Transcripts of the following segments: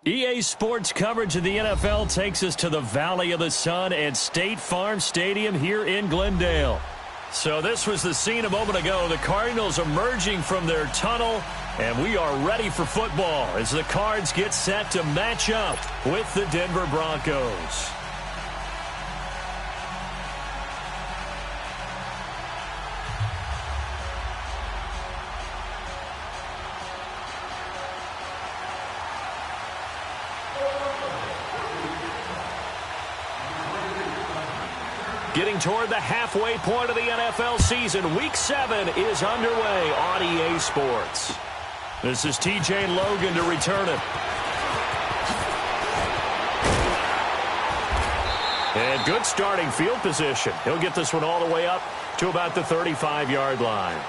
EA Sports coverage of the NFL takes us to the Valley of the Sun at State Farm Stadium here in Glendale. So this was the scene a moment ago. The Cardinals emerging from their tunnel, and we are ready for football as the Cards get set to match up with the Denver Broncos. Getting toward the halfway point of the NFL season, Week 7 is underway on EA Sports. This is TJ Logan to return it. And good starting field position. He'll get this one all the way up to about the 35-yard line.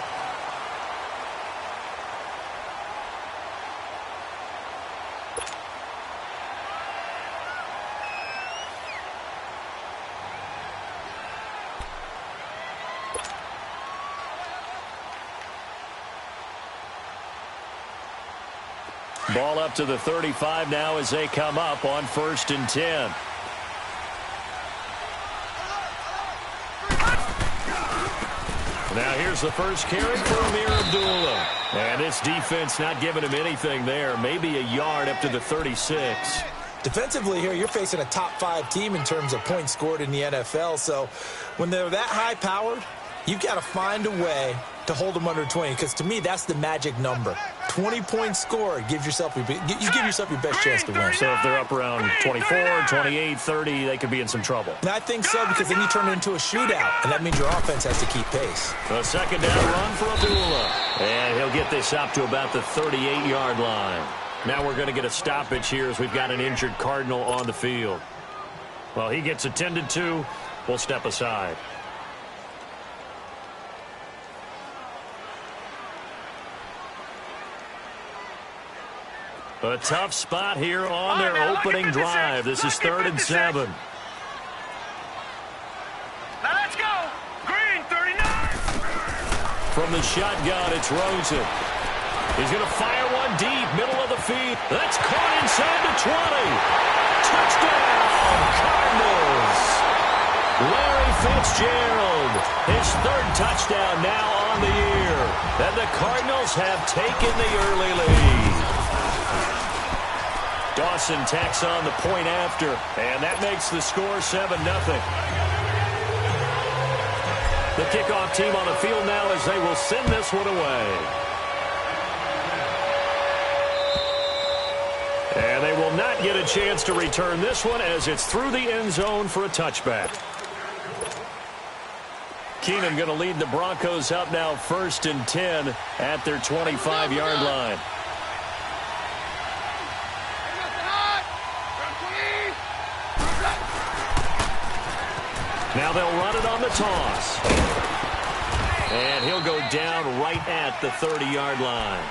Ball up to the 35 now as they come up on 1st and 10. Now here's the first carry for Amir Abdullah. And this defense not giving him anything there. Maybe a yard up to the 36. Defensively here, you're facing a top 5 team in terms of points scored in the NFL. So when they're that high-powered, you've got to find a way to hold them under 20, because to me, that's the magic number. 20 points scored, you give yourself your best chance to win. So if they're up around 24, 28, 30, they could be in some trouble. And I think so, because then you turn it into a shootout, and that means your offense has to keep pace. The second down run for Abdullah. And he'll get this up to about the 38-yard line. Now we're going to get a stoppage here as we've got an injured Cardinal on the field. Well, he gets attended to. We'll step aside. A tough spot here on their opening drive. This is 3rd and 7. Now let's go. Green, 39. From the shotgun, it's Rosen. He's going to fire one deep, middle of the field. That's caught inside the 20. Touchdown, Cardinals. Larry Fitzgerald, his 3rd touchdown now on the year. And the Cardinals have taken the early lead. Dawson tacks on the point after, and that makes the score 7-0. The kickoff team on the field now as they will send this one away. And they will not get a chance to return this one as it's through the end zone for a touchback. Keenum going to lead the Broncos up now 1st and 10 at their 25-yard line. Now they'll run it on the toss. And he'll go down right at the 30-yard line.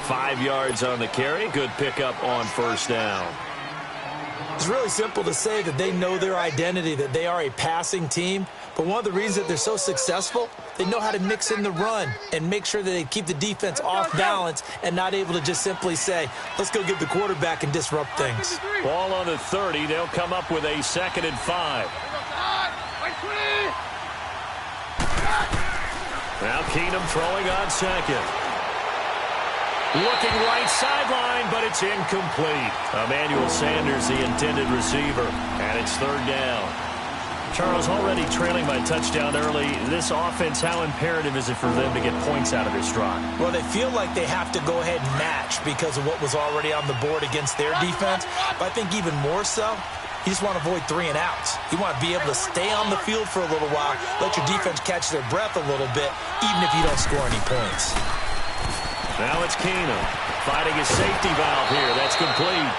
5 yards on the carry. Good pickup on 1st down. It's really simple to say that they know their identity, that they are a passing team. But one of the reasons that they're so successful, they know how to mix in the run and make sure that they keep the defense off balance and not able to just simply say, let's go get the quarterback and disrupt things. Ball on the 30. They'll come up with a 2nd and 5. Now Keenum throwing on 2nd. Looking right sideline, but it's incomplete. Emmanuel Sanders, the intended receiver, and it's 3rd down. Charles, already trailing by touchdown early. This offense, how imperative is it for them to get points out of this drive? Well, they feel like they have to go ahead and match because of what was already on the board against their defense. But I think even more so, you just want to avoid 3 and outs. You want to be able to stay on the field for a little while, let your defense catch their breath a little bit, even if you don't score any points. Now it's Keenum finding his safety valve here. That's complete.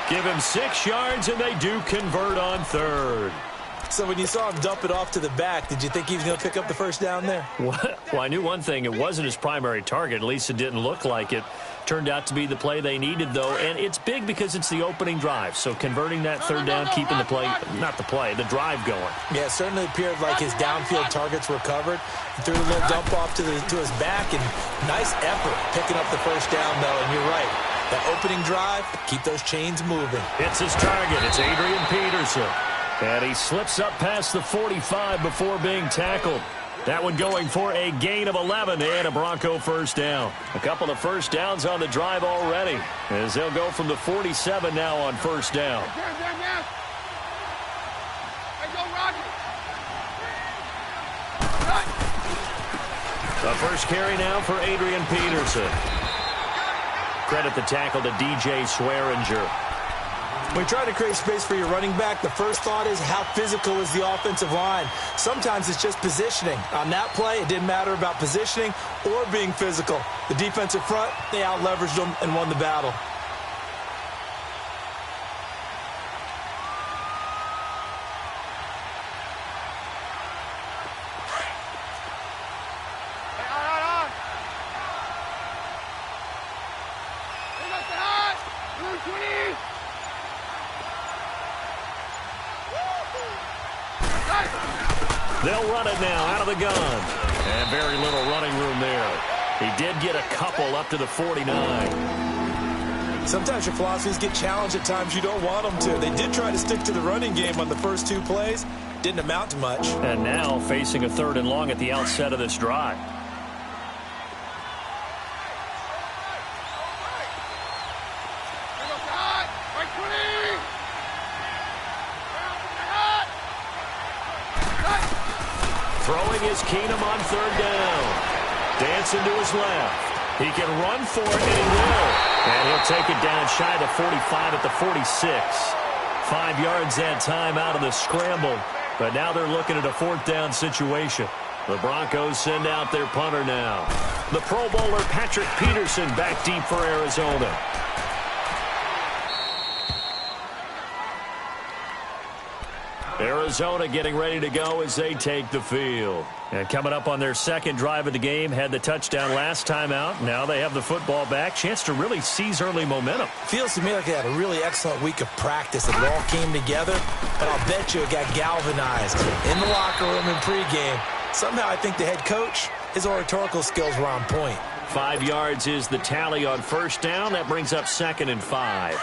Give him 6 yards, and they do convert on 3rd. So when you saw him dump it off to the back, did you think he was going to pick up the 1st down there? Well, I knew one thing. It wasn't his primary target. At least it didn't look like it. Turned out to be the play they needed, though, and it's big because it's the opening drive. So converting that 3rd down, keeping the play, not the play, the drive going. Yeah, it certainly appeared like his downfield targets were covered. He threw a little dump off to his back, and nice effort picking up the 1st down, though, and you're right. That opening drive, keep those chains moving. It's his target. It's Adrian Peterson. And he slips up past the 45 before being tackled. That one going for a gain of 11 and a Bronco first down. A couple of first downs on the drive already, as they'll go from the 47 now on first down. The first carry now for Adrian Peterson. Credit the tackle to DJ Swearinger. When you try to create space for your running back, the first thought is how physical is the offensive line. Sometimes it's just positioning. On that play, it didn't matter about positioning or being physical. The defensive front, they out-leveraged them and won the battle. They'll run it now out of the gun. And very little running room there. He did get a couple up to the 49. Sometimes your philosophies get challenged at times you don't want them to. They did try to stick to the running game on the first two plays. Didn't amount to much. And now facing a 3rd and long at the outset of this drive. Throwing is Keenum on 3rd down. Dancing to his left. He can run for it, and he will. And he'll take it down shy of the 45 at the 46. 5 yards that time out of the scramble. But now they're looking at a 4th down situation. The Broncos send out their punter now. The Pro Bowler Patrick Peterson back deep for Arizona. Arizona getting ready to go as they take the field. And coming up on their second drive of the game, had the touchdown last time out. Now they have the football back. Chance to really seize early momentum. Feels to me like they had a really excellent week of practice. It all came together, but I'll bet you it got galvanized in the locker room in pregame. Somehow I think the head coach, his oratorical skills were on point. 5 yards is the tally on first down. That brings up 2nd and 5.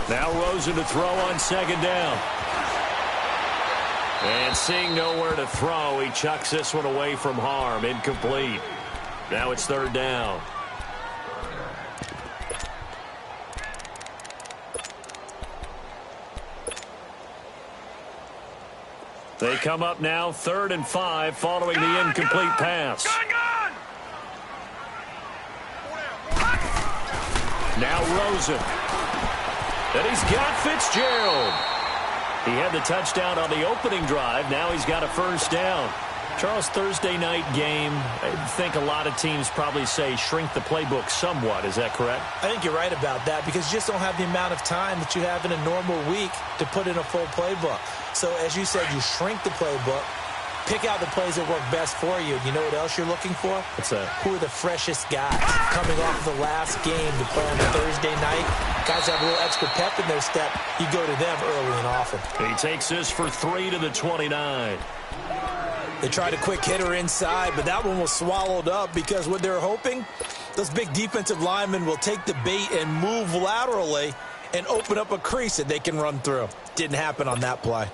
Now Rosen to throw on 2nd down. And seeing nowhere to throw, he chucks this one away from harm. Incomplete. Now it's 3rd down. They come up now 3rd and 5 following the incomplete pass. Now Rosen. And he's got Fitzgerald. He had the touchdown on the opening drive. Now he's got a first down. Charles, Thursday night game, I think a lot of teams probably say shrink the playbook somewhat. Is that correct? I think you're right about that because you just don't have the amount of time that you have in a normal week to put in a full playbook. So as you said, you shrink the playbook, pick out the plays that work best for you. You know what else you're looking for? What's that? Who are the freshest guys coming off the last game to play on Thursday night? Guys have a little extra pep in their step. You go to them early and often. He takes this for 3 to the 29. They tried a quick hitter inside, but that one was swallowed up because what they're hoping, those big defensive linemen will take the bait and move laterally and open up a crease that they can run through. Didn't happen on that play.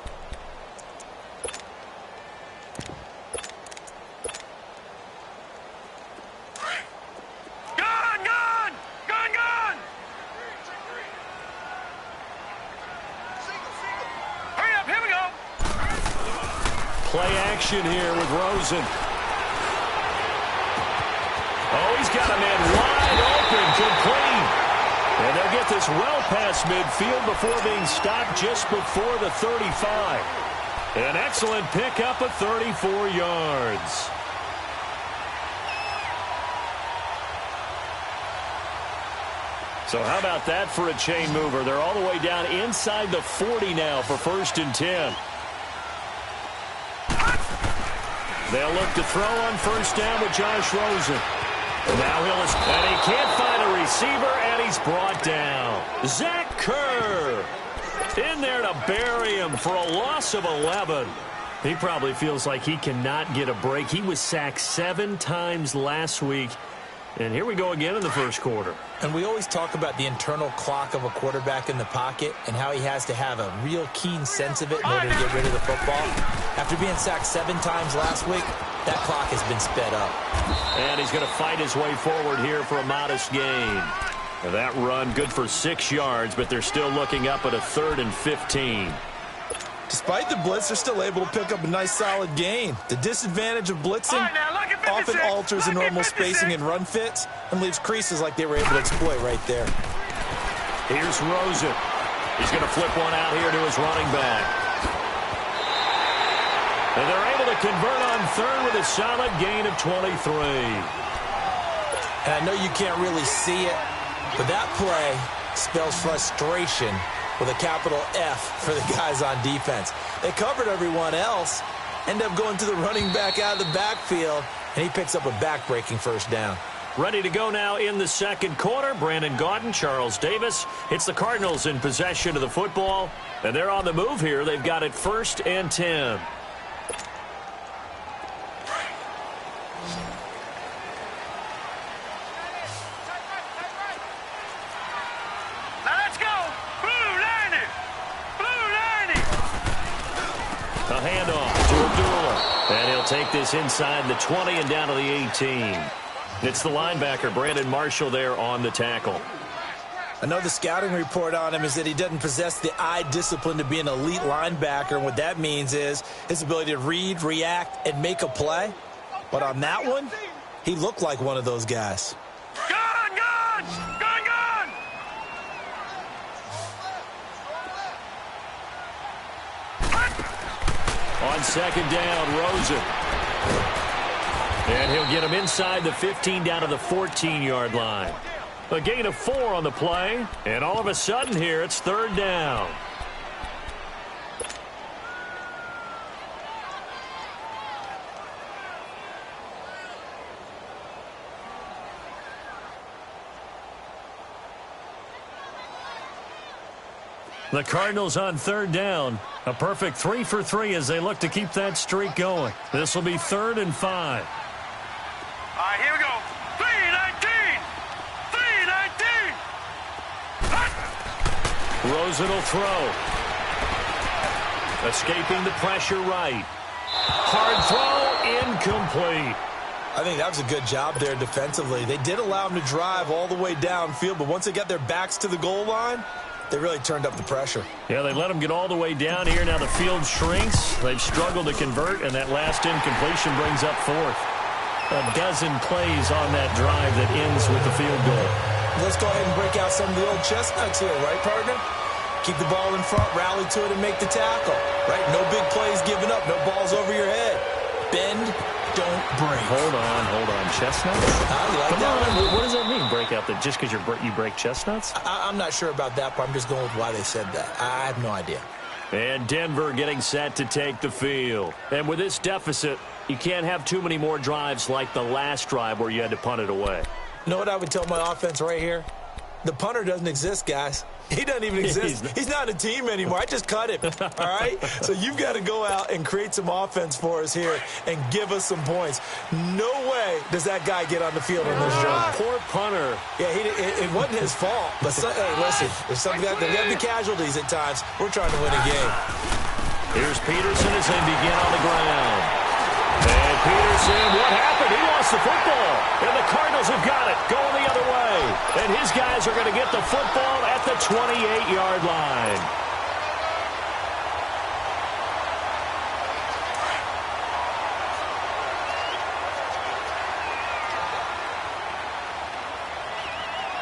Play action here with Rosen. Oh, he's got a man wide open, complete. And they'll get this well past midfield before being stopped just before the 35. An excellent pickup of 34 yards. So how about that for a chain mover? They're all the way down inside the 40 now for 1st and 10. They'll look to throw on 1st down with Josh Rosen. Now and he can't find a receiver, and he's brought down. Zach Kerr in there to bury him for a loss of 11. He probably feels like he cannot get a break. He was sacked 7 times last week. And here we go again in the first quarter. And we always talk about the internal clock of a quarterback in the pocket and how he has to have a real keen sense of it in order to get rid of the football. After being sacked 7 times last week, that clock has been sped up. And he's going to fight his way forward here for a modest gain. Now that run good for 6 yards, but they're still looking up at a 3rd and 15. Despite the blitz, they're still able to pick up a nice, solid gain. The disadvantage of blitzing often alters the normal spacing and run fits and leaves creases like they were able to exploit right there. Here's Rosen. He's going to flip one out here to his running back. And they're able to convert on 3rd with a solid gain of 23. And I know you can't really see it, but that play spells frustration with a capital F for the guys on defense. They covered everyone else, end up going to the running back out of the backfield, and he picks up a back-breaking first down. Ready to go now in the second quarter. Brandon Gaudin, Charles Davis. It's the Cardinals in possession of the football, and they're on the move here. They've got it 1st and 10. A handoff to Abdullah. And he'll take this inside the 20 and down to the 18. It's the linebacker, Brandon Marshall, there on the tackle. I know the scouting report on him is that he doesn't possess the eye discipline to be an elite linebacker. And what that means is his ability to read, react, and make a play. But on that one, he looked like one of those guys. On 2nd down, Rosen. And he'll get him inside the 15 down to the 14-yard line. A gain of 4 on the play. And all of a sudden here, it's 3rd down. The Cardinals on 3rd down. A perfect 3 for 3 as they look to keep that streak going. This will be 3rd and 5. All right, here we go. 3-19. 3-19. Rosen will throw. Escaping the pressure right. Hard throw, incomplete. I think that was a good job there defensively. They did allow him to drive all the way downfield, but once they got their backs to the goal line, they really turned up the pressure. Yeah, they let them get all the way down here. Now the field shrinks. They've struggled to convert, and that last incompletion brings up 4th. A dozen plays on that drive that ends with the field goal. Let's go ahead and break out some of the old chestnuts here, right, partner? Keep the ball in front, rally to it, and make the tackle, right? No big plays given up, no balls over your head. Bend, don't break. Hold on. Chestnuts? You like that one? What does that mean, break out? Just because you break chestnuts? I'm not sure about that part. I'm just going with why they said that. I have no idea. And Denver getting set to take the field. And with this deficit, you can't have too many more drives like the last drive where you had to punt it away. You know what I would tell my offense right here? The punter doesn't exist, guys. He doesn't even exist. He's not a team anymore. I just cut him, all right? So you've got to go out and create some offense for us here and give us some points. No way does that guy get on the field on this drive. Poor punter. Yeah, it wasn't his fault. But, hey, listen, there's something that there got to be casualties at times. We're trying to win a game. Here's Peterson as they begin on the ground. And Peterson, what happened? He lost the football. And the Cardinals have got it, going the other way. And his guys are going to get the football at the 28-yard line.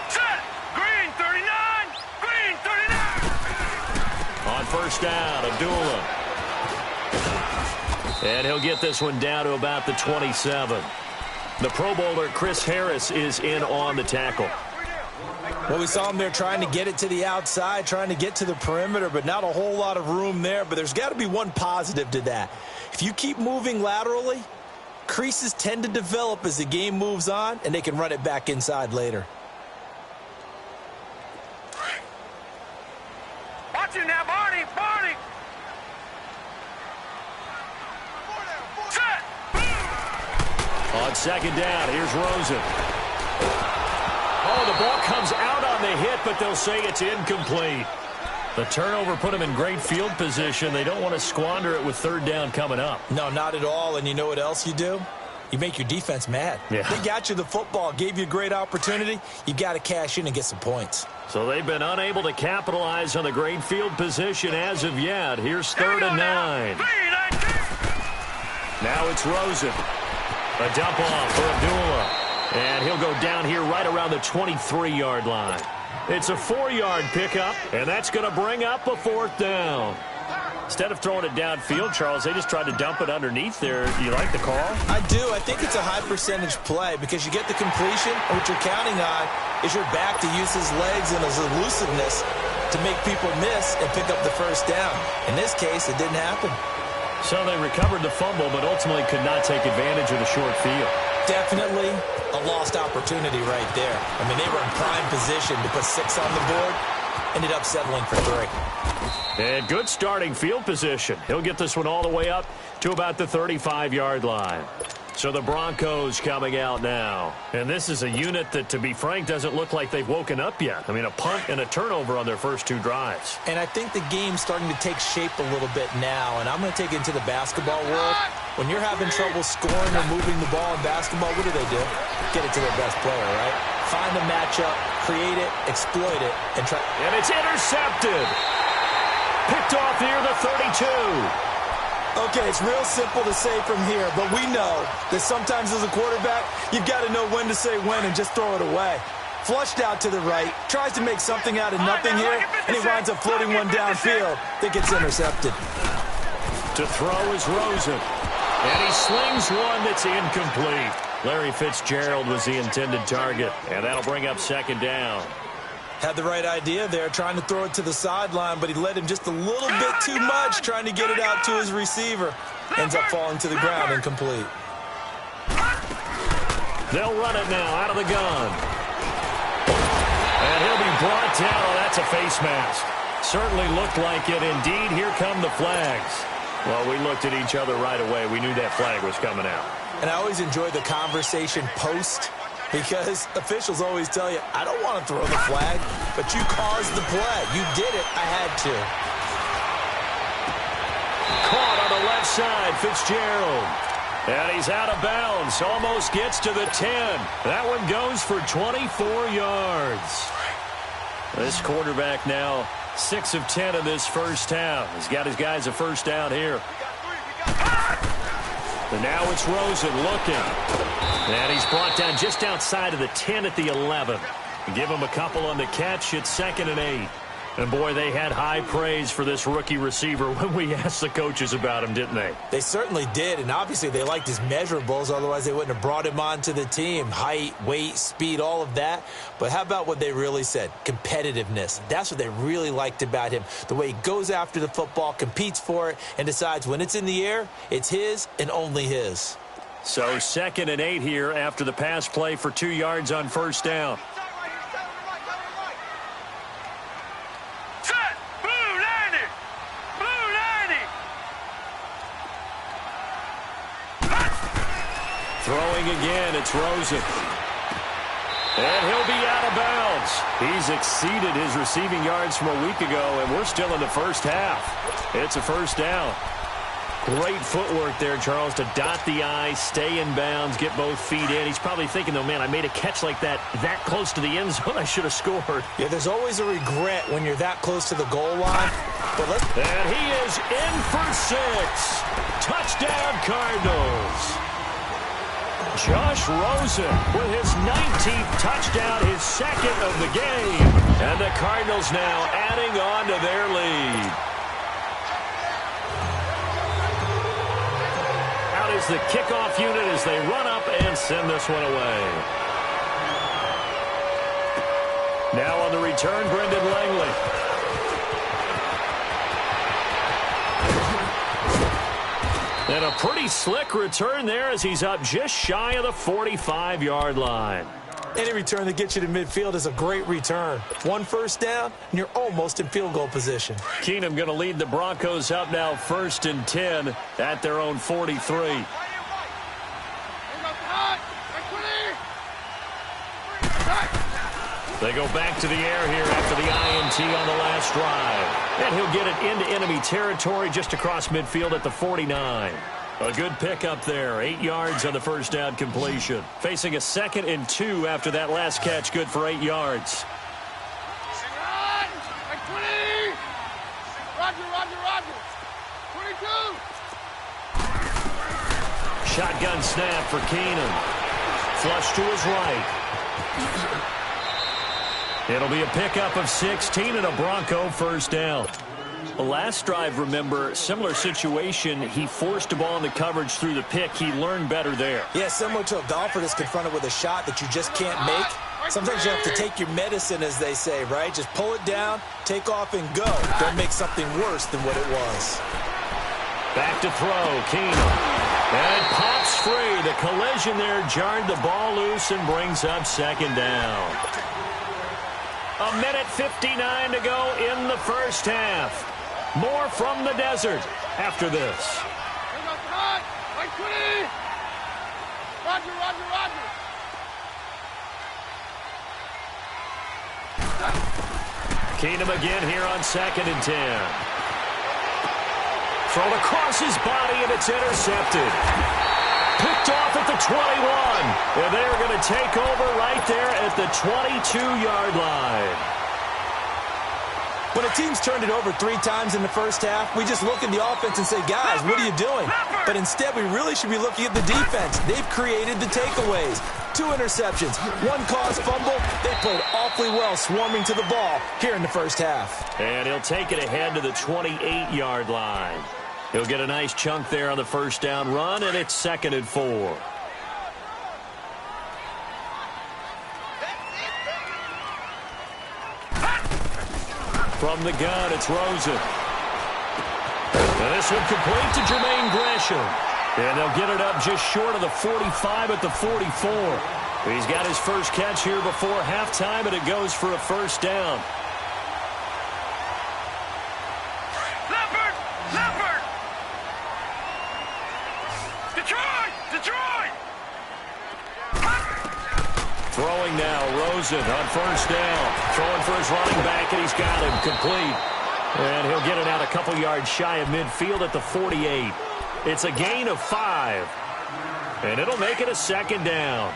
Set. Green 39. Green 39. On 1st down, Abdullah. And he'll get this one down to about the 27. The Pro Bowler, Chris Harris, is in on the tackle. Well, we saw him there trying to get it to the outside, trying to get to the perimeter, but not a whole lot of room there. But there's got to be one positive to that. If you keep moving laterally, creases tend to develop as the game moves on, and they can run it back inside later. Watch it now, Barney! Barney! Set! On second down, here's Rosen. Oh, the ball comes out on the hit, but they'll say it's incomplete. The turnover put them in great field position. They don't want to squander it with third down coming up. No, not at all. And you know what else you do? You make your defense mad. Yeah. They got you the football, gave you a great opportunity. You got to cash in and get some points. So they've been unable to capitalize on the great field position as of yet. Here's third and 9. Now it's Rosen. A dump off for Abdullah. And he'll go down here right around the 23-yard line. It's a 4-yard pickup, and that's going to bring up a fourth down. Instead of throwing it downfield, Charles, they just tried to dump it underneath there. Do you like the call? I do. I think it's a high-percentage play because you get the completion, and what you're counting on is your back to use his legs and his elusiveness to make people miss and pick up the first down. In this case, it didn't happen. So they recovered the fumble, but ultimately could not take advantage of the short field. Definitely a lost opportunity right there. I mean, they were in prime position to put 6 on the board. Ended up settling for 3. And good starting field position. He'll get this one all the way up to about the 35-yard line. So the Broncos coming out now. And this is a unit that, to be frank, doesn't look like they've woken up yet. I mean, a punt and a turnover on their first 2 drives. And I think the game's starting to take shape a little bit now. And I'm going to take it into the basketball world. When you're having trouble scoring or moving the ball in basketball, what do? Get it to their best player, right? Find the matchup, create it, exploit it, and try. And it's intercepted. Picked off near the 32. Okay, it's real simple to say from here, but we know that sometimes as a quarterback, you've got to know when to say when and just throw it away. Flushed out to the right, tries to make something out of nothing here, and he winds up floating one downfield that gets intercepted. To throw is Rosen. And he slings one that's incomplete. Larry Fitzgerald was the intended target, and that'll bring up second down. Had the right idea there, trying to throw it to the sideline, but he led him just a little bit too much, trying to get it out to his receiver. Ends up falling to the ground, incomplete. They'll run it now out of the gun. And he'll be brought down. Oh, that's a face mask. Certainly looked like it. Indeed, here come the flags. Well, we looked at each other right away. We knew that flag was coming out. And I always enjoy the conversation post, because officials always tell you, I don't want to throw the flag, but you caused the play. You did it. I had to. Caught on the left side, Fitzgerald. And he's out of bounds. Almost gets to the 10. That one goes for 24 yards. This quarterback now 6 of 10 in this first half. He's got his guys a first down here. And now it's Rosen looking. And he's brought down just outside of the 10 at the 11. Give him a couple on the catch. It's 2nd and 8. And, boy, they had high praise for this rookie receiver when we asked the coaches about him, didn't they? They certainly did, and obviously they liked his measurables. Otherwise, they wouldn't have brought him onto the team. Height, weight, speed, all of that. But how about what they really said? Competitiveness. That's what they really liked about him. The way he goes after the football, competes for it, and decides when it's in the air, it's his and only his. So 2nd and 8 here after the pass play for 2 yards on first down. Throwing again, it's Rosen. And he'll be out of bounds. He's exceeded his receiving yards from a week ago, and we're still in the first half. It's a first down. Great footwork there, Charles, to dot the I, stay in bounds, get both feet in. He's probably thinking, though, man, I made a catch like that close to the end zone. I should have scored. Yeah, there's always a regret when you're that close to the goal line. And he is in for 6. Touchdown, Cardinals. Josh Rosen with his 19th touchdown, his 2nd of the game. And the Cardinals now adding on to their lead. Out is the kickoff unit as they run up and send this one away. Now on the return, Brendan Langley. And a pretty slick return there as he's up just shy of the 45-yard line. Any return that gets you to midfield is a great return. 1 first down, and you're almost in field goal position. Keenum going to lead the Broncos up now 1st and 10 at their own 43. They go back to the air here after the INT on the last drive. And he'll get it into enemy territory just across midfield at the 49. A good pickup there. 8 yards on the first down completion. Facing a 2nd and 2 after that last catch, good for 8 yards. Roger. 22. Shotgun snap for Keenum. Flush to his right. It'll be a pickup of 16 and a Bronco first down. The last drive, remember, similar situation. He forced a ball in the coverage through the pick. He learned better there. Yeah, similar to a golfer that's confronted with a shot that you just can't make. Sometimes you have to take your medicine, as they say, right? Just pull it down, take off, and go. Don't make something worse than what it was. Back to throw, Keenum. And it pops free. The collision there jarred the ball loose and brings up 2nd down. 1:59 to go in the first half. More from the desert after this. Roger. Keenum again here on 2nd and 10. Thrown across his body, and it's intercepted. Picked off at the 21. And they're going to take over right there at the 22-yard line. When a team's turned it over 3 times in the first half, we just look at the offense and say, guys, what are you doing? But instead, we really should be looking at the defense. They've created the takeaways. 2 interceptions, 1 caused fumble. They played awfully well swarming to the ball here in the first half. And he'll take it ahead to the 28-yard line. He'll get a nice chunk there on the first down run, and it's 2nd and 4. From the gun, it's Rosen. And this one complete to Jermaine Gresham. And they'll get it up just short of the 45 at the 44. He's got his first catch here before halftime, and it goes for a first down. Leopard! Detroit! Throwing now, Rosen on first down. Throwing for his running back, and he's got him complete. And he'll get it out a couple yards shy of midfield at the 48. It's a gain of 5. And it'll make it a 2nd down.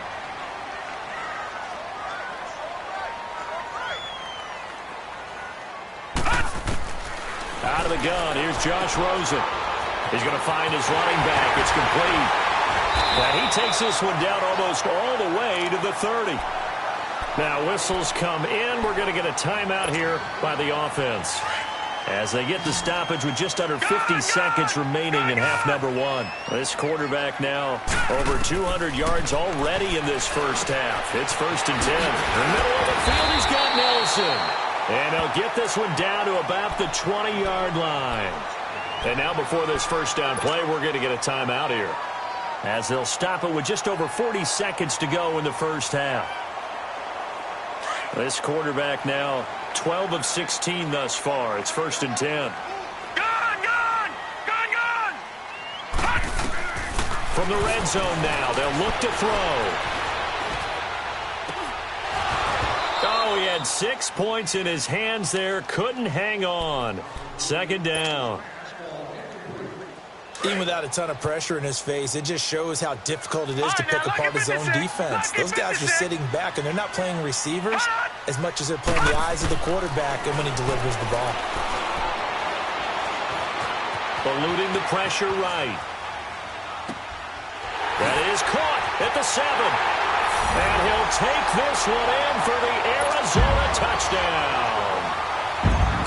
Out of the gun, here's Josh Rosen. He's going to find his running back. It's complete. And he takes this one down almost all the way to the 30. Now whistles come in. We're going to get a timeout here by the offense, as they get the stoppage with just under 50 seconds remaining in half number 1. This quarterback now over 200 yards already in this first half. It's 1st and 10. In the middle of the field, he's got Nelson. And he'll get this one down to about the 20-yard line. And now before this first down play, we're going to get a timeout here, as they'll stop it with just over 40 seconds to go in the first half. This quarterback now 12 of 16 thus far. It's 1st and 10. Gun! From the red zone now, they'll look to throw. Oh, he had 6 points in his hands there. Couldn't hang on. 2nd down. Even without a ton of pressure in his face, it just shows how difficult it is to pick apart his own defense. Those guys are sitting back, and they're not playing receivers as much as they're playing the eyes of the quarterback and when he delivers the ball. Eluding the pressure right. That is caught at the 7. And he'll take this one in for the Arizona touchdown.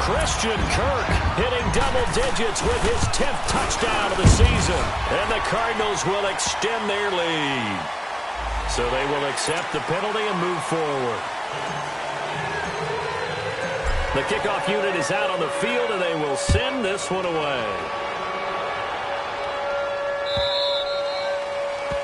Christian Kirk hitting double digits with his 10th touchdown of the season. And the Cardinals will extend their lead. So they will accept the penalty and move forward. The kickoff unit is out on the field, and they will send this one away.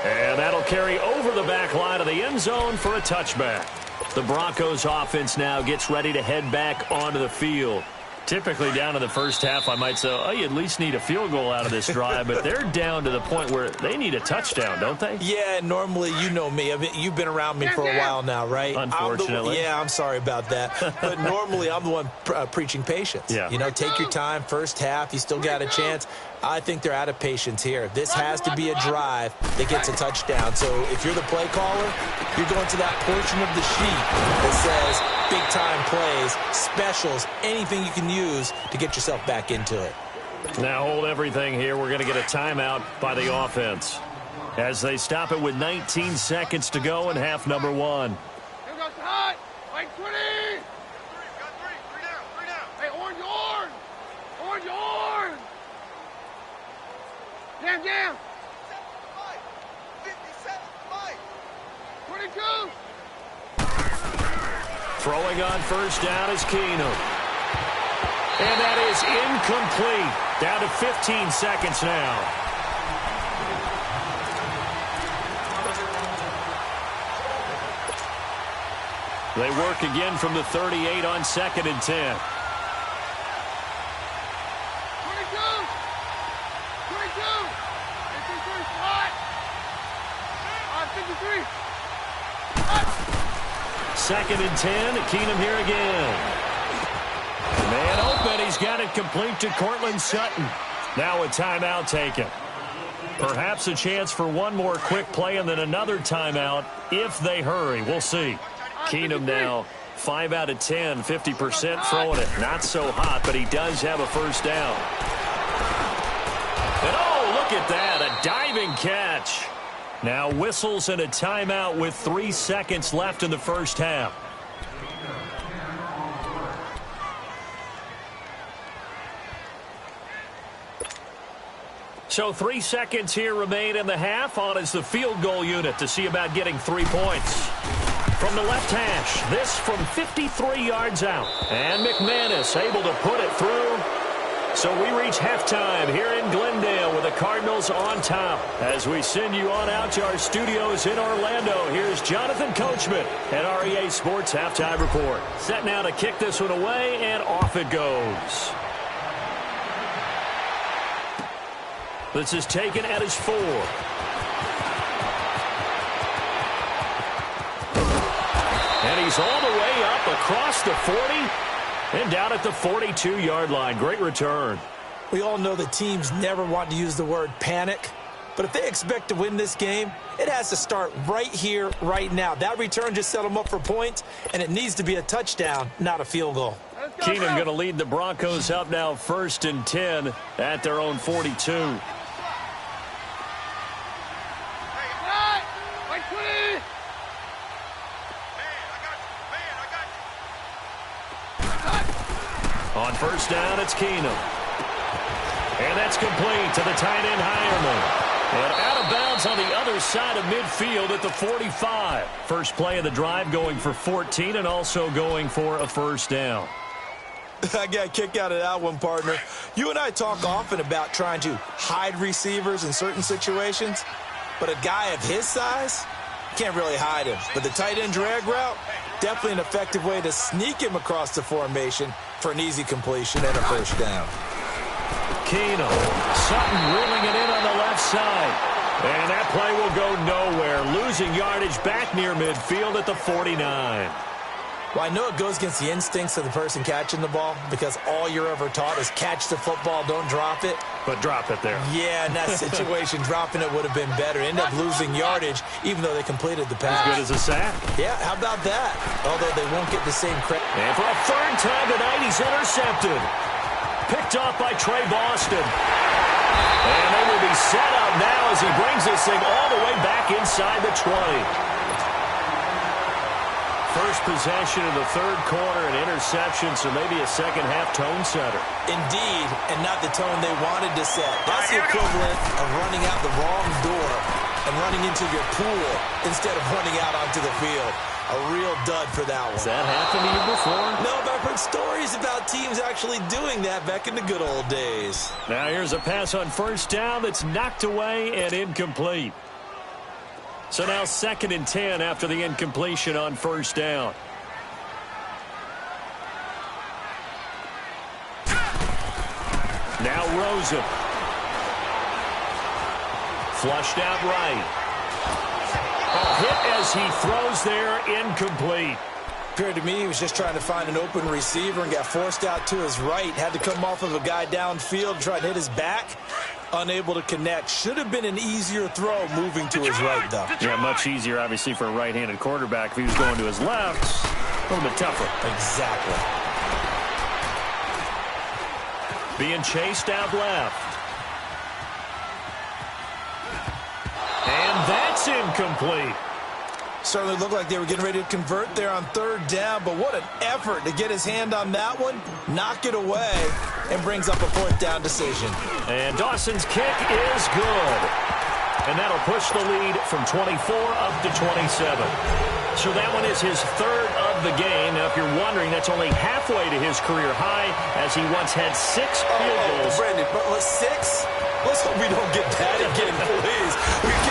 And that'll carry over the back line of the end zone for a touchback. The Broncos offense now gets ready to head back onto the field. Typically down in the first half, I might say, oh, you at least need a field goal out of this drive, but they're down to the point where they need a touchdown, don't they? Yeah, normally, you know me. I mean, you've been around me for a while now, right? Unfortunately. I'm sorry about that. But normally, I'm the one preaching patience. Yeah. You know, take your time, first half, you still got a chance. I think they're out of patience here. This has to be a drive that gets a touchdown. So if you're the play caller, you're going to that portion of the sheet that says big-time plays, specials, anything you can use to get yourself back into it. Now hold everything here. We're going to get a timeout by the offense as they stop it with 19 seconds to go in half number one. Here goes hot. Like 20. Got three down. Hey, orange. Jam. 57, 22. Throwing on first down is Keenum. And that is incomplete. Down to 15 seconds now. They work again from the 38 on 2nd and 10. 2nd and 10. Keenum here again. Man open. He's got it complete to Cortland Sutton. Now a timeout taken. Perhaps a chance for one more quick play and then another timeout if they hurry. We'll see. Keenum now 5 out of 10, 50% throwing it. Not so hot, but he does have a first down. And oh, look at that. A diving catch. Now whistles and a timeout with 3 seconds left in the first half. So 3 seconds here remain in the half. On is the field goal unit to see about getting 3 points. From the left hash, this from 53 yards out. And McManus able to put it through. So we reach halftime here in Glendale with the Cardinals on top. As we send you on out to our studios in Orlando, here's Jonathan Coachman at REA Sports Halftime Report. Set now to kick this one away, and off it goes. This is taken at his 4. And he's all the way up across the 40. And down at the 42-yard line. Great return. We all know that teams never want to use the word panic. But if they expect to win this game, it has to start right here, right now. That return just set them up for points, and it needs to be a touchdown, not a field goal. Keenum going to lead the Broncos up now 1st and 10 at their own 42. On first down, it's Keenum. And that's complete to the tight end, Hireman. And out of bounds on the other side of midfield at the 45. First play of the drive going for 14 and also going for a first down. I got a kick out of that one, partner. You and I talk often about trying to hide receivers in certain situations. But a guy of his size, can't really hide him. But the tight end drag route, definitely an effective way to sneak him across the formation for an easy completion and a first down. Keenum. Sutton reeling it in on the left side. And that play will go nowhere. Losing yardage back near midfield at the 49. Well, I know it goes against the instincts of the person catching the ball because all you're ever taught is catch the football, don't drop it. But drop it there. Yeah, in that situation, dropping it would have been better. End up losing yardage even though they completed the pass. As good as a sack. Yeah, how about that? Although they won't get the same credit. And for a third time tonight, he's intercepted. Picked off by Trey Boston. And they will be set up now as he brings this thing all the way back inside the 20. First possession of the third quarter, an interception, so maybe a second-half tone setter. Indeed, and not the tone they wanted to set. That's the equivalent of running out the wrong door and running into your pool instead of running out onto the field. A real dud for that one. Has that happened to you before? No, but I've heard stories about teams actually doing that back in the good old days. Now here's a pass on first down that's knocked away and incomplete. So now 2nd and 10 after the incompletion on first down. Now Rosen. Flushed out right. A hit as he throws there, incomplete. Appeared to me he was just trying to find an open receiver and got forced out to his right. Had to come off of a guy downfield, try to hit his back. Unable to connect. Should have been an easier throw moving to his right, though. Yeah, much easier, obviously, for a right-handed quarterback. If he was going to his left, a little bit tougher. Exactly. Being chased out left. And that's incomplete. Certainly looked like they were getting ready to convert there on 3rd down, but what an effort to get his hand on that one, knock it away, and brings up a 4th down decision. And Dawson's kick is good. And that'll push the lead from 24 up to 27. So that one is his 3rd of the game. Now, if you're wondering, that's only halfway to his career high, as he once had 6 field goals. Brandon, but 6? Let's hope we don't get that again, please.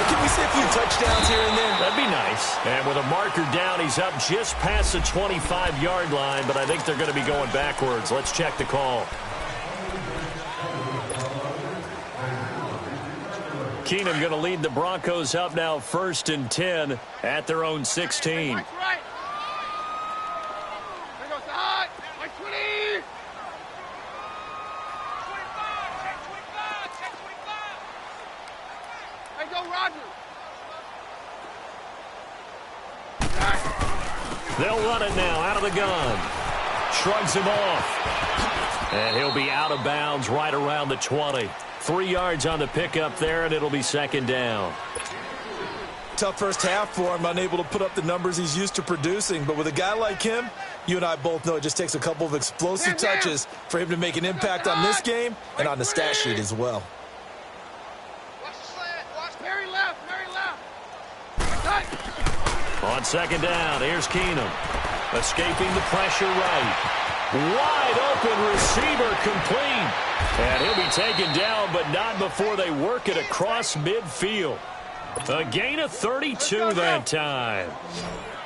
Can we see a few touchdowns here and there? That'd be nice. And with a marker down, he's up just past the 25-yard line, but I think they're going to be going backwards. Let's check the call. Keenum going to lead the Broncos up now 1st and 10 at their own 16. Right. There goes the hot. Like 20. 25. Hey, go Roger. They'll run it now out of the gun. Shrugs him off. And he'll be out of bounds right around the 20. 3 yards on the pickup there, and it'll be 2nd down. Tough first half for him, unable to put up the numbers he's used to producing. But with a guy like him, you and I both know it just takes a couple of explosive touches for him to make an impact on this game and on the stat sheet as well. Watch the slant. Watch Perry left. On 2nd down, here's Keenum. Escaping the pressure right. Wide open receiver complete. And he'll be taken down, but not before they work it across midfield. A gain of 32 that time.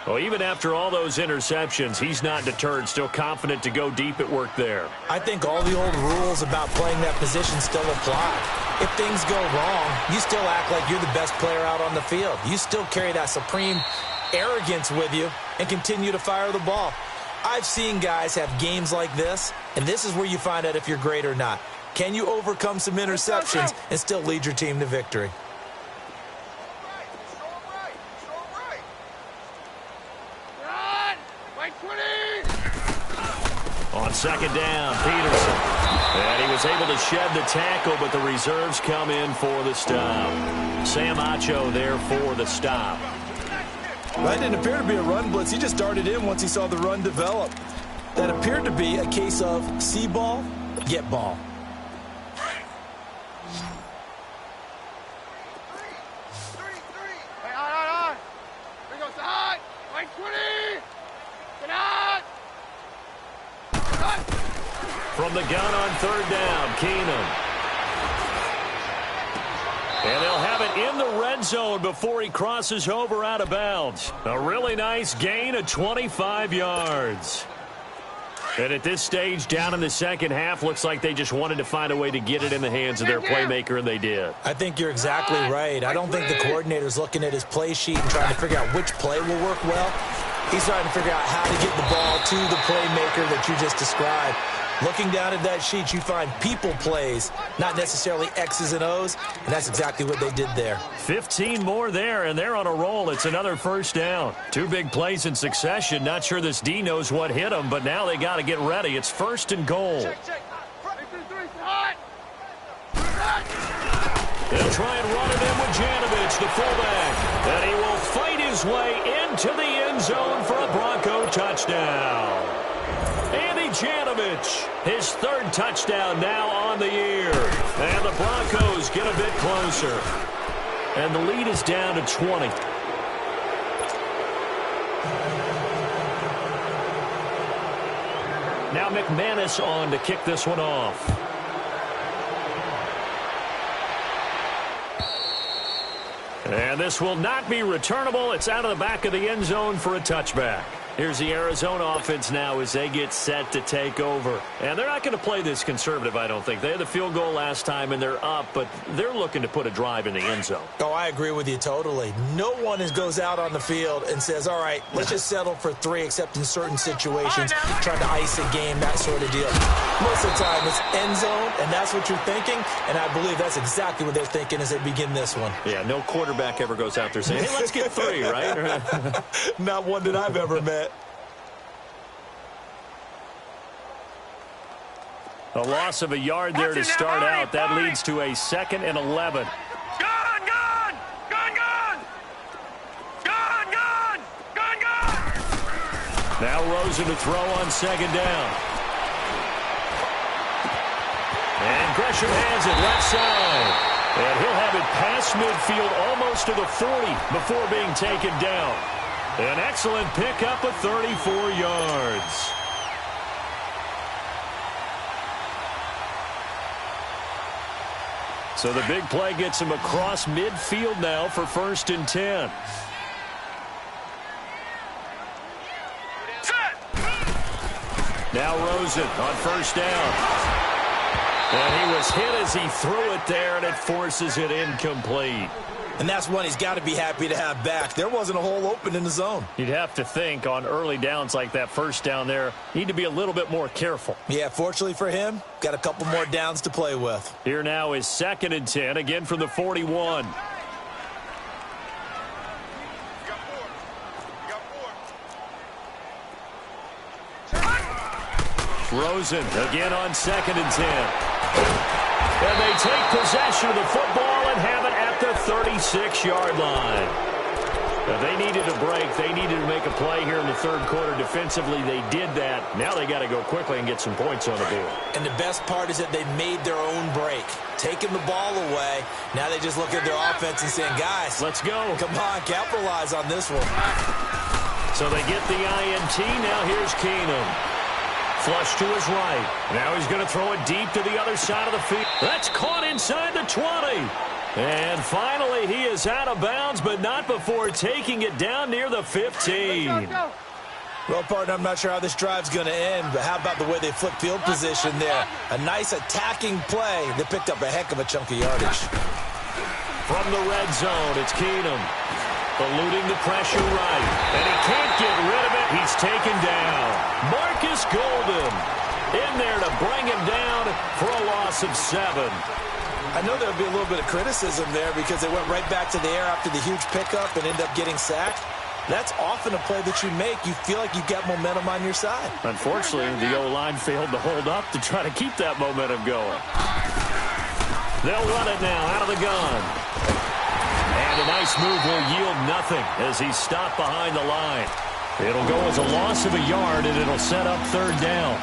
Well, even after all those interceptions, he's not deterred, still confident to go deep at work there. I think all the old rules about playing that position still apply. If things go wrong, you still act like you're the best player out on the field. You still carry that supreme arrogance with you and continue to fire the ball. I've seen guys have games like this, and this is where you find out if you're great or not. Can you overcome some interceptions and still lead your team to victory? On 2nd down, Peterson. And he was able to shed the tackle, but the reserves come in for the stop. Sam Acho there for the stop. That didn't appear to be a run blitz. He just darted in once he saw the run develop. That appeared to be a case of see ball, get ball. Hey, on. There goes the hot. Like 20. Get out. From the gun on 3rd down, Keenum. And they'll have it in the red zone before he crosses over out of bounds. A really nice gain of 25 yards. And at this stage, down in the 2nd half, looks like they just wanted to find a way to get it in the hands of their playmaker, and they did. I think you're exactly right. I don't think the coordinator's looking at his play sheet and trying to figure out which play will work well. He's trying to figure out how to get the ball to the playmaker that you just described. Looking down at that sheet, you find people plays, not necessarily X's and O's, and that's exactly what they did there. 15 more there, and they're on a roll. It's another 1st down. 2 big plays in succession. Not sure this D knows what hit them, but now they got to get ready. It's 1st and goal. They'll try and run it in with Janovich, the fullback. And he will fight his way into the end zone for a Bronco touchdown. Andy Janovich, his 3rd touchdown now on the year. And the Broncos get a bit closer. And the lead is down to 20. Now McManus on to kick this one off. And this will not be returnable. It's out of the back of the end zone for a touchback. Here's the Arizona offense now as they get set to take over. And they're not going to play this conservative, I don't think. They had the field goal last time, and they're up, but they're looking to put a drive in the end zone. Oh, I agree with you totally. No one goes out on the field and says, all right, let's just settle for 3, except in certain situations, trying to ice a game, that sort of deal. Most of the time, it's end zone, and that's what you're thinking, and I believe that's exactly what they're thinking as they begin this one. Yeah, no quarterback ever goes out there saying, hey, let's get 3, right? Not one that I've ever met. A loss of a yard there to start out. That leads to a 2nd and 11. Gun! Gun! Gun! Gun! Gun! Gun! Gun! Gun! Now Rosen to throw on 2nd down. And Gresham has it left side. And he'll have it past midfield almost to the 40 before being taken down. An excellent pickup of 34 yards. So the big play gets him across midfield now for 1st and 10. Now Rosen on 1st down. And he was hit as he threw it there, and it forces it incomplete. And that's one he's got to be happy to have back. There wasn't a hole open in the zone. You'd have to think on early downs like that 1st down there, need to be a little bit more careful. Yeah, fortunately for him, got a couple more downs to play with. Here now is 2nd and 10, again from the 41. Rosen again on 2nd and 10. And they take possession of the football and have it at the 36-yard line. Now, they needed a break. They needed to make a play here in the 3rd quarter. Defensively, they did that. Now they got to go quickly and get some points on the board. And the best part is that they made their own break. Taking the ball away. Now they just look at their offense and saying, guys, let's go. Come on, capitalize on this one. So they get the INT. Now here's Keenum. Flush to his right. Now he's going to throw it deep to the other side of the field. That's caught inside the 20. And finally, he is out of bounds, but not before taking it down near the 15. Well, partner, I'm not sure how this drive's going to end, but how about the way they flip field position there? A nice attacking play. They picked up a heck of a chunk of yardage. From the red zone, it's Keenum. Eluding the pressure right. And he can't get rid of it. He's taken down. Marcus Golden in there to bring him down for a loss of 7. I know there'll be a little bit of criticism there because they went right back to the air after the huge pickup and end up getting sacked. That's often a play that you make. You feel like you've got momentum on your side. Unfortunately, the O-line failed to hold up to try to keep that momentum going. They'll run it now out of the gun. And a nice move will yield nothing as he's stopped behind the line. It'll go as a loss of a yard, and it'll set up 3rd down.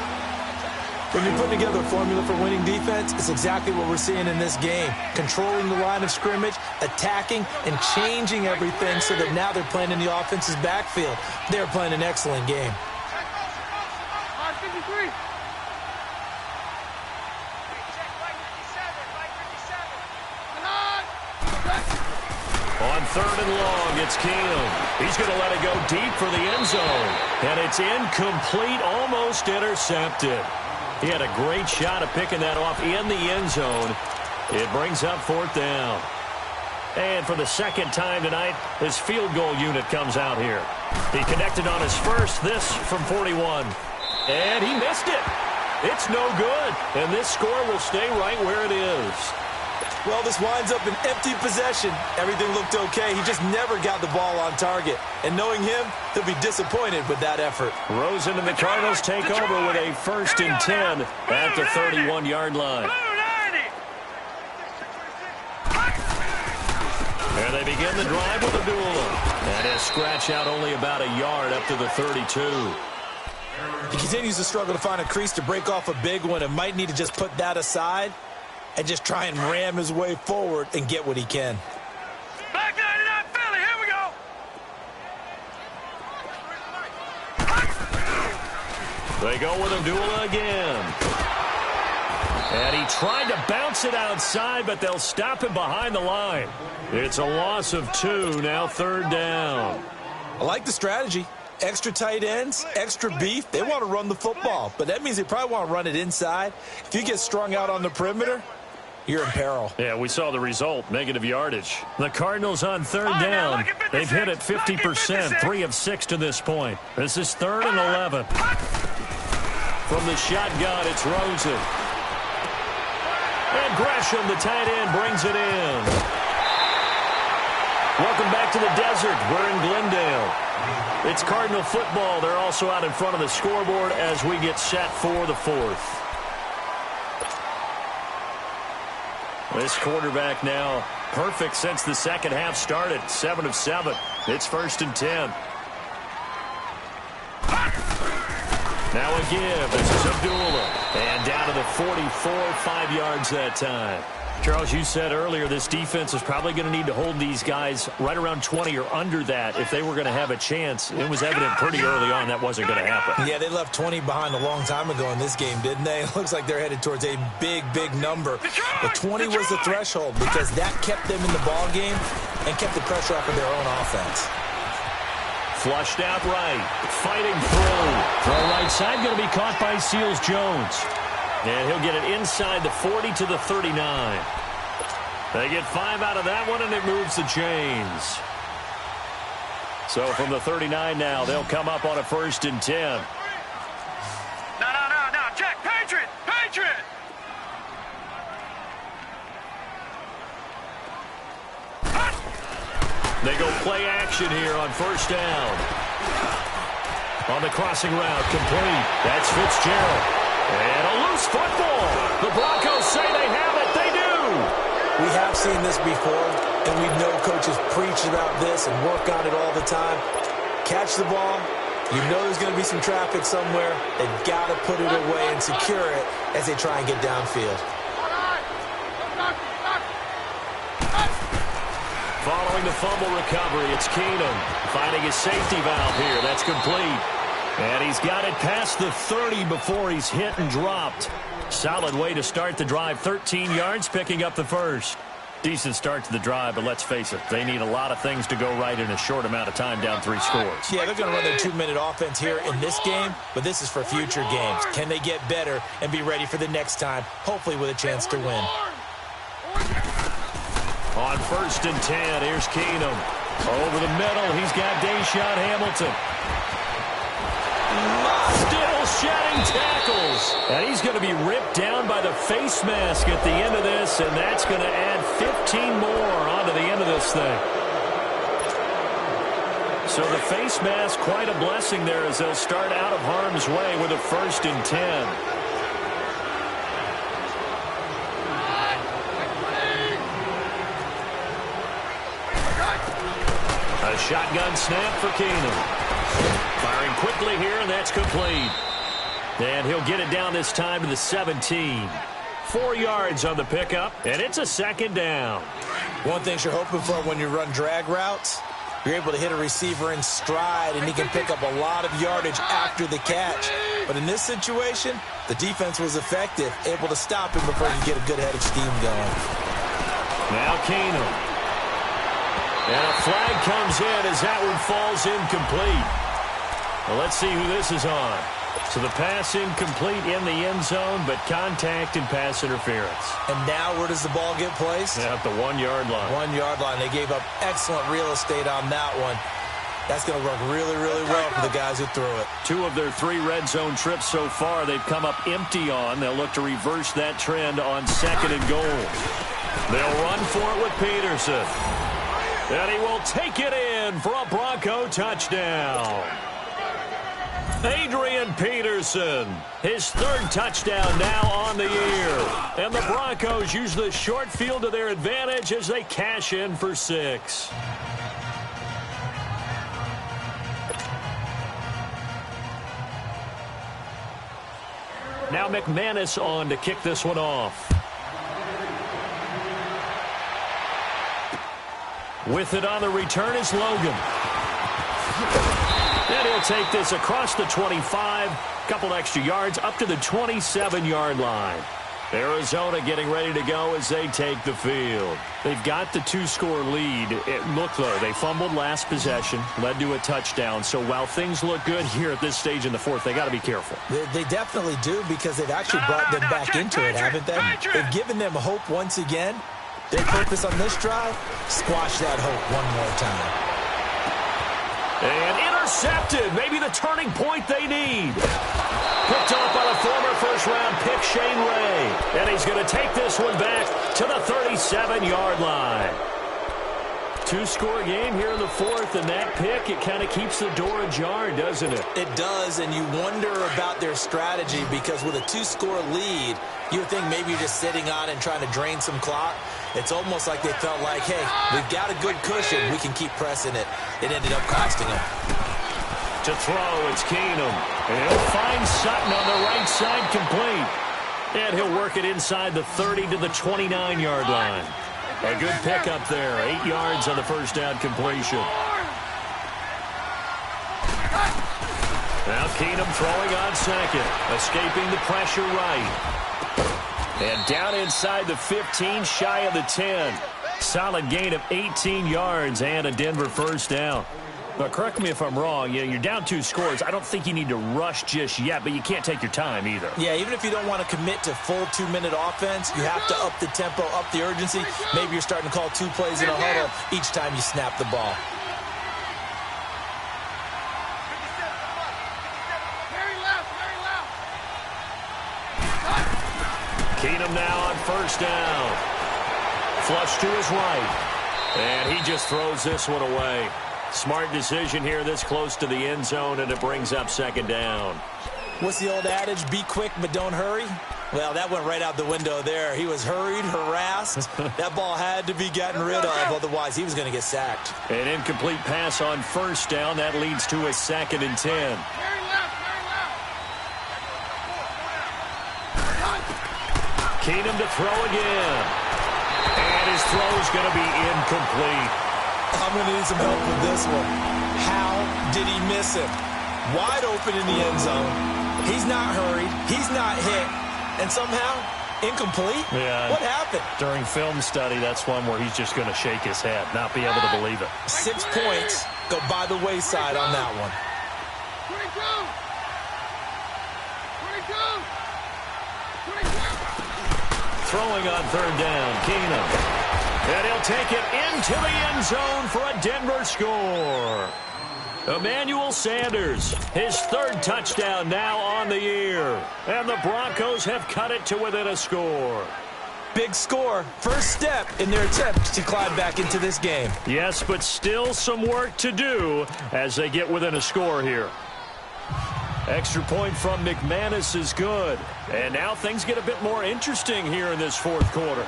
When you put together a formula for winning defense, it's exactly what we're seeing in this game. Controlling the line of scrimmage, attacking, and changing everything so that now they're playing in the offense's backfield. They're playing an excellent game. On 3rd and long, it's Keenum. He's going to let it go deep for the end zone. And it's incomplete, almost intercepted. He had a great shot at picking that off in the end zone. It brings up 4th down. And for the 2nd time tonight, his field goal unit comes out here. He connected on his first, this from 41. And he missed it. It's no good. And this score will stay right where it is. Well, this winds up an empty possession. Everything looked okay. He just never got the ball on target. And knowing him, he'll be disappointed with that effort. Rosen and the Cardinals take over with a 1st and 10 at the 31-yard line. And they begin the drive with a duel. And he'll scratch out only about a yard up to the 32. He continues to struggle to find a crease to break off a big one and might need to just put that aside and just try and ram his way forward and get what he can. Back 99 Philly, here we go. They go with a duel again. And he tried to bounce it outside, but they'll stop him behind the line. It's a loss of 2, now 3rd down. I like the strategy. Extra tight ends, extra beef. They want to run the football, but that means they probably want to run it inside. If you get strung out on the perimeter, you're in peril. Yeah, we saw the result, negative yardage. The Cardinals on 3rd down. They've hit it 50%, 3 of 6 to this point. This is 3rd and 11. From the shotgun, it's Rosen. And Gresham, the tight end, brings it in. Welcome back to the desert. We're in Glendale. It's Cardinal football. They're also out in front of the scoreboard as we get set for the 4th. This quarterback now perfect since the second half started. 7 of 7. It's 1st and 10. Now a give. This is Abdullah. And down to the 44, 5 yards that time. Charles, you said earlier this defense is probably going to need to hold these guys right around 20 or under that if they were going to have a chance. It was evident pretty early on that wasn't going to happen. Yeah, they left 20 behind a long time ago in this game, didn't they? It looks like they're headed towards a big, big number. But 20 was the threshold because that kept them in the ball game and kept the pressure off of their own offense. Flushed out right, fighting through. Throw right side, going to be caught by Seals-Jones. And he'll get it inside the 40 to the 39. They get 5 out of that one, and it moves the chains. So from the 39 now, they'll come up on a 1st and 10. No, Jack, Patriot! They go play action here on 1st down. On the crossing route, complete. That's Fitzgerald. And a loose football. The Broncos say they have it. They do. We have seen this before, and we know coaches preach about this and work on it all the time. Catch the ball. You know there's going to be some traffic somewhere. They've got to put it away and secure it as they try and get downfield. Following the fumble recovery, it's Keenum finding his safety valve here. That's complete. And he's got it past the 30 before he's hit and dropped. Solid way to start the drive. 13 yards, picking up the 1st. Decent start to the drive, but let's face it, they need a lot of things to go right in a short amount of time, down 3 scores. Yeah, they're going to run their 2-minute offense here in this game, but this is for future games. Can they get better and be ready for the next time, hopefully with a chance to win? On 1st and 10, here's Keenum. Over the middle, he's got Deshaun Hamilton. Still shedding tackles. And he's going to be ripped down by the face mask at the end of this, and that's going to add 15 more onto the end of this thing. So the face mask, quite a blessing there as they'll start out of harm's way with a 1st and 10. A shotgun snap for Keenum. Firing quickly here, and that's complete. And he'll get it down this time to the 17. 4 yards on the pickup, and it's a 2nd down. One thing you're hoping for when you run drag routes, you're able to hit a receiver in stride, and he can pick up a lot of yardage after the catch. But in this situation, the defense was effective, able to stop him before he could get a good head of steam going. Now Keenum. And a flag comes in as that one falls incomplete. Well, let's see who this is on. So the pass incomplete in the end zone, but contact and pass interference. And now where does the ball get placed? Yeah, at the 1 yard line. 1 yard line. They gave up excellent real estate on that one. That's going to work really, really well for the guys who threw it. 2 of their 3 red zone trips so far they've come up empty on. They'll look to reverse that trend on 2nd and goal. They'll run for it with Peterson. And he will take it in for a Bronco touchdown. Adrian Peterson, his 3rd touchdown now on the year. And the Broncos use the short field to their advantage as they cash in for 6. Now McManus on to kick this one off. With it on the return is Logan. And he'll take this across the 25, couple extra yards, up to the 27-yard line. Arizona getting ready to go as they take the field. They've got the 2-score lead. Look, though, they fumbled last possession, led to a touchdown. So while things look good here at this stage in the fourth, they got to be careful. They definitely do, because they've actually brought them back into it, haven't they? They've given them hope once again. Their purpose on this drive, squash that hope one more time. And intercepted. Maybe the turning point they need. Picked off by the former first-round pick, Shane Ray. And he's going to take this one back to the 37-yard line. 2-score game here in the fourth, and that pick, it kind of keeps the door ajar, doesn't it? It does, and you wonder about their strategy, because with a 2-score lead, you would think maybe you're just sitting on and trying to drain some clock. It's almost like they felt like, hey, we've got a good cushion. We can keep pressing it. It ended up costing them. To throw, it's Keenum. And he'll find Sutton on the right side, complete. And he'll work it inside the 30 to the 29-yard line. A good pickup there. 8 yards on the first down completion. Now Keenum throwing on second. Escaping the pressure right. And down inside the 15, shy of the 10. Solid gain of 18 yards and a Denver first down. But correct me if I'm wrong, you're down 2 scores. I don't think you need to rush just yet, but you can't take your time either. Yeah, even if you don't want to commit to full 2-minute offense, you have to up the tempo, up the urgency. Maybe you're starting to call 2 plays in a huddle each time you snap the ball. Keenum now on first down. Flush to his right. And he just throws this one away. Smart decision here this close to the end zone, and it brings up second down. What's the old adage? Be quick, but don't hurry? Well, that went right out the window there. He was hurried, harassed. That ball had to be gotten rid of, otherwise he was going to get sacked. An incomplete pass on first down. That leads to a 2nd and 10. Keenum to throw again. And his throw is going to be incomplete. I'm going to need some help with this one. How did he miss him? Wide open in the end zone. He's not hurried. He's not hit. And somehow, incomplete? Yeah. What happened? During film study, that's one where he's just going to shake his head, not be able to believe it. 6 points go by the wayside on that one. 22. Throwing on third down, Keenum. And he'll take it into the end zone for a Denver score. Emmanuel Sanders, his 3rd touchdown now on the year. And the Broncos have cut it to within a score. Big score. First step in their attempt to climb back into this game. Yes, but still some work to do as they get within a score here. Extra point from McManus is good. And now things get a bit more interesting here in this fourth quarter.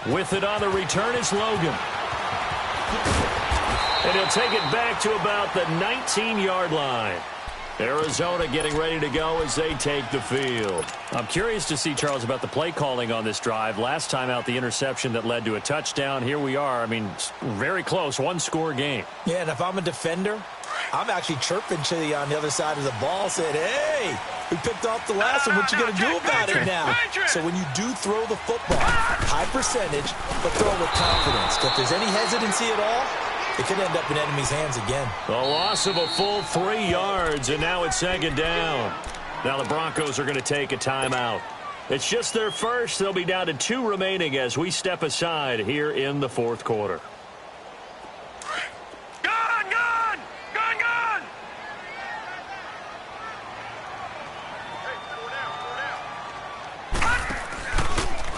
With it on the return is Logan. And he'll take it back to about the 19-yard line. Arizona getting ready to go as they take the field. I'm curious to see, Charles, about the play calling on this drive. Last time out, the interception that led to a touchdown. Here we are. I mean, very close, 1-score game. Yeah, and if I'm a defender, I'm actually chirping to you on the other side of the ball, saying, hey, we picked off the last one. What you going to do about it now? So when you do throw the football, high percentage, but throw it with confidence. If there's any hesitancy at all, it could end up in enemy's hands again. A loss of a full 3 yards, and now it's second down. Now the Broncos are going to take a timeout. It's just their first. They'll be down to 2 remaining as we step aside here in the fourth quarter.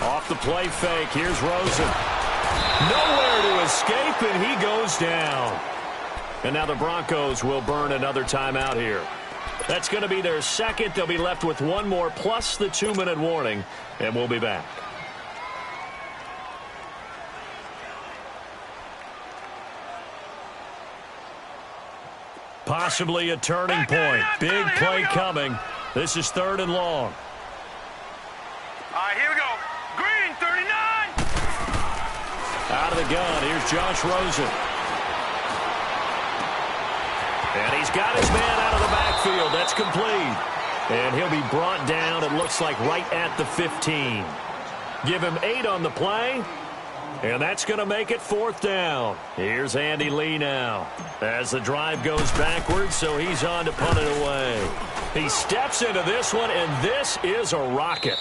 Off the play fake. Here's Rosen. Nowhere to escape, and he goes down. And now the Broncos will burn another timeout here. That's going to be their second. They'll be left with 1 more plus the 2-minute warning, and we'll be back. Possibly a turning point. Big play coming. This is 3rd and long. All right, here we go. Green, 39. Out of the gun, here's Josh Rosen. And he's got his man out of the backfield. That's complete. And he'll be brought down, it looks like, right at the 15. Give him 8 on the play. And that's going to make it 4th down. Here's Andy Lee now as the drive goes backwards, so he's on to punt it away. He steps into this one, and this is a rocket.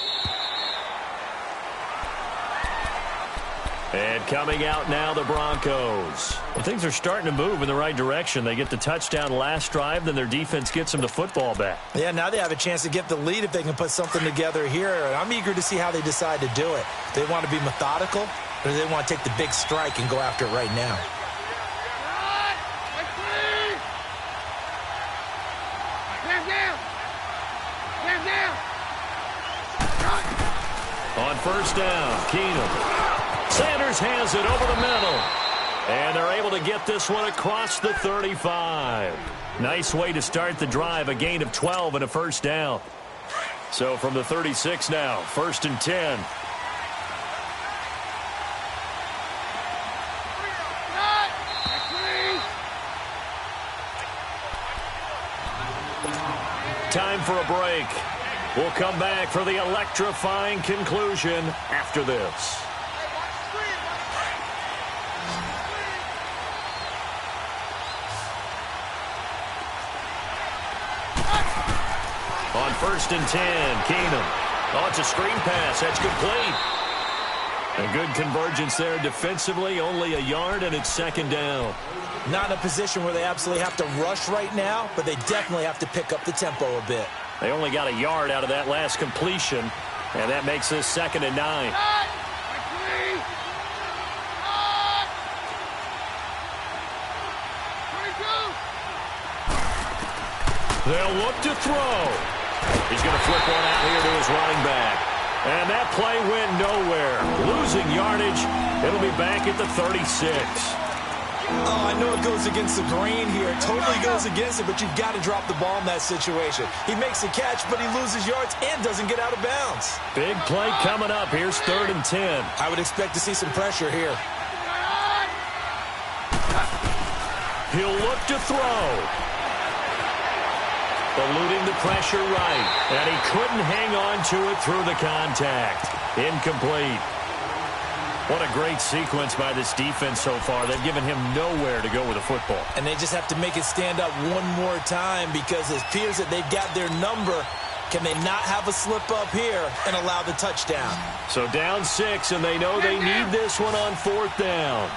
And coming out now, the Broncos. Well, things are starting to move in the right direction. They get the touchdown last drive, then their defense gets them the football back. Yeah, now they have a chance to get the lead if they can put something together here. And I'm eager to see how they decide to do it. They want to be methodical, or do they want to take the big strike and go after it right now? On 1st down, Keenum. Sanders has it over the middle. And they're able to get this one across the 35. Nice way to start the drive, a gain of 12 and a 1st down. So from the 36 now, 1st and 10. Time for a break. We'll come back for the electrifying conclusion after this. On 1st and 10, Keenum. Oh, it's a screen pass. That's complete. A good convergence there defensively, only a yard, and it's 2nd down. Not in a position where they absolutely have to rush right now, but they definitely have to pick up the tempo a bit. They only got a yard out of that last completion, and that makes this 2nd and 9. They'll look to throw. He's going to flip one out here to his running back. And that play went nowhere. Losing yardage. It'll be back at the 36. Oh, I know it goes against the grain here. It totally goes against it, but you've got to drop the ball in that situation. He makes a catch, but he loses yards and doesn't get out of bounds. Big play coming up. Here's 3rd and 10. I would expect to see some pressure here. He'll look to throw. Eluding the pressure right. And he couldn't hang on to it through the contact. Incomplete. What a great sequence by this defense so far. They've given him nowhere to go with the football. And they just have to make it stand up one more time because it appears that they've got their number. Can they not have a slip up here and allow the touchdown? So down 6, and they know they need this one on 4th down.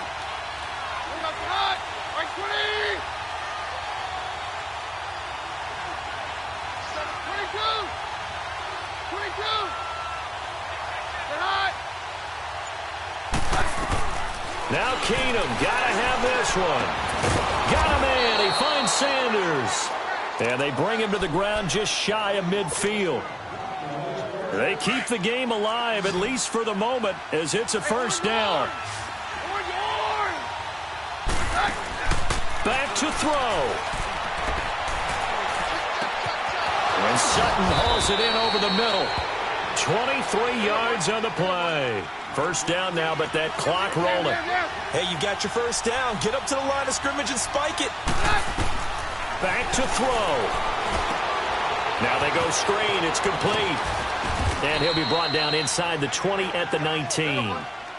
Now Keenum, gotta have this one. Got him in, he finds Sanders. And they bring him to the ground just shy of midfield. They keep the game alive, at least for the moment, as it's a 1st down. Back to throw. And Sutton hauls it in over the middle. 23 yards on the play. 1st down now, but that clock rolling. Hey, you got your 1st down. Get up to the line of scrimmage and spike it. Back to throw. Now they go screen. It's complete. And he'll be brought down inside the 20 at the 19.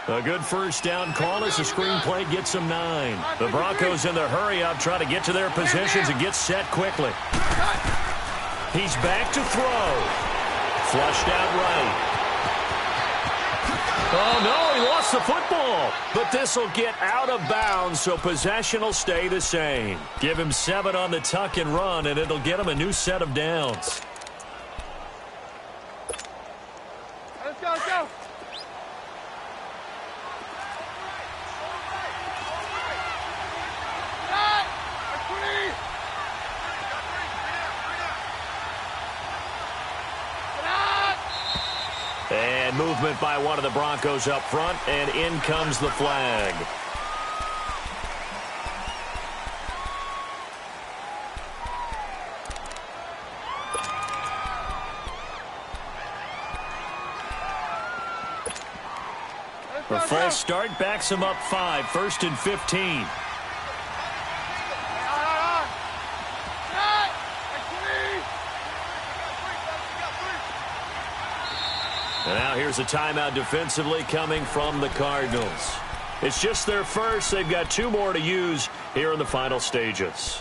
A good 1st down call as the screen play gets them 9. The Broncos in the hurry-up try to get to their positions and get set quickly. He's back to throw. Flushed out right. Oh, no, he lost the football. But this will get out of bounds, so possession will stay the same. Give him 7 on the tuck and run, and it'll get him a new set of downs. Let's go, let's go. And movement by one of the Broncos up front, and in comes the flag. The false start backs him up 5, 1st and 15. And now here's a timeout defensively coming from the Cardinals. It's just their first. They've got 2 more to use here in the final stages.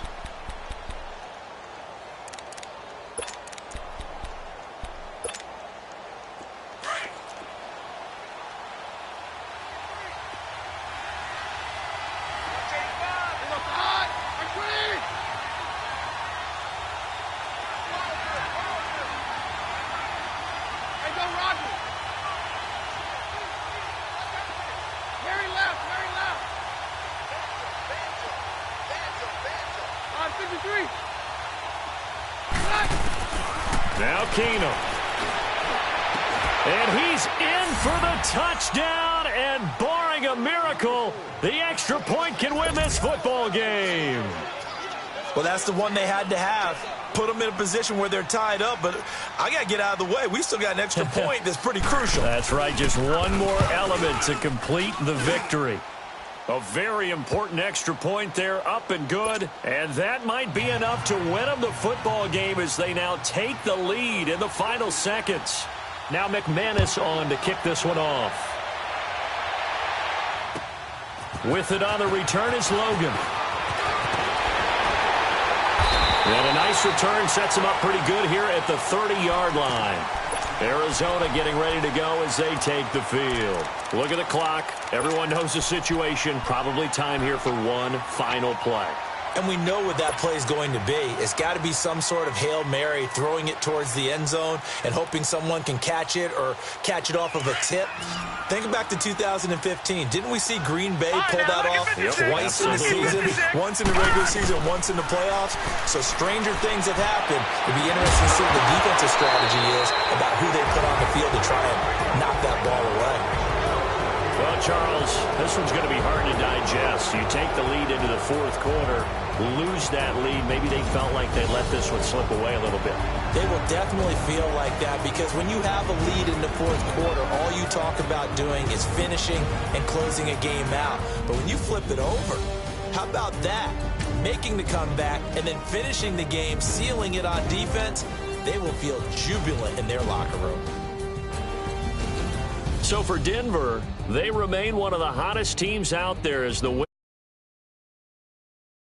Now Keenum. And he's in for the touchdown, and barring a miracle, the extra point can win this football game. Well, that's the one they had to have. Put them in a position where they're tied up, but I got to get out of the way. We still got an extra point that's pretty crucial. That's right, just one more element to complete the victory. A very important extra point there, up and good. And that might be enough to win them the football game as they now take the lead in the final seconds. Now McManus on to kick this one off. With it on the return is Logan. And a nice return sets him up pretty good here at the 30-yard line. Arizona getting ready to go as they take the field. Look at the clock. Everyone knows the situation. Probably time here for one final play. And we know what that play is going to be. It's got to be some sort of Hail Mary, throwing it towards the end zone and hoping someone can catch it or catch it off of a tip. Think back to 2015. Didn't we see Green Bay pull that off twice in the season? Once in the regular season, once in the playoffs. So stranger things have happened. It'll be interesting to see what the defensive strategy is about who they put on the field to try and knock that ball away. Well, Charles, this one's going to be hard to digest. You take the lead into the fourth quarter, lose that lead. Maybe they felt like they let this one slip away a little bit. They will definitely feel like that because when you have a lead in the fourth quarter, all you talk about doing is finishing and closing a game out. But when you flip it over, how about that? Making the comeback and then finishing the game, sealing it on defense, they will feel jubilant in their locker room. So for Denver, they remain one of the hottest teams out there as the